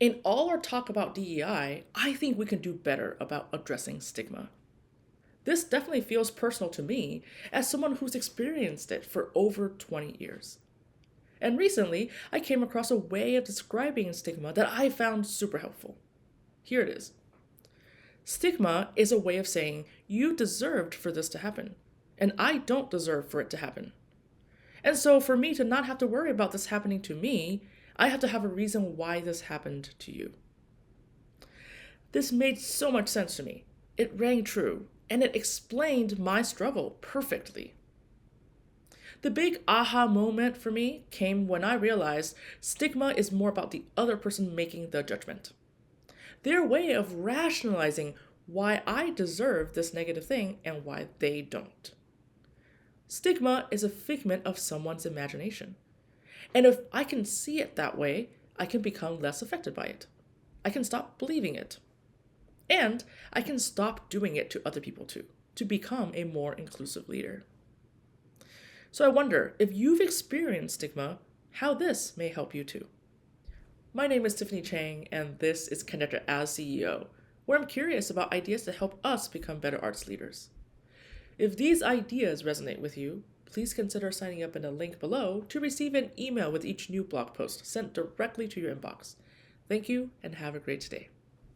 In all our talk about DEI, I think we can do better about addressing stigma. This definitely feels personal to me as someone who's experienced it for over 20 years. And recently, I came across a way of describing stigma that I found super helpful. Here it is. Stigma is a way of saying you deserved for this to happen, and I don't deserve for it to happen. And so, for me to not have to worry about this happening to me, I have to have a reason why this happened to you. This made so much sense to me. It rang true, and it explained my struggle perfectly. The big aha moment for me came when I realized stigma is more about the other person making the judgment. Their way of rationalizing why I deserve this negative thing and why they don't. Stigma is a figment of someone's imagination. And if I can see it that way, I can become less affected by it. I can stop believing it. And I can stop doing it to other people too, to become a more inclusive leader. So I wonder, if you've experienced stigma, how this may help you too. My name is Tiffany Chang, and this is Conductor as CEO, where I'm curious about ideas to help us become better arts leaders. If these ideas resonate with you, please consider signing up in the link below to receive an email with each new blog post sent directly to your inbox. Thank you, and have a great day.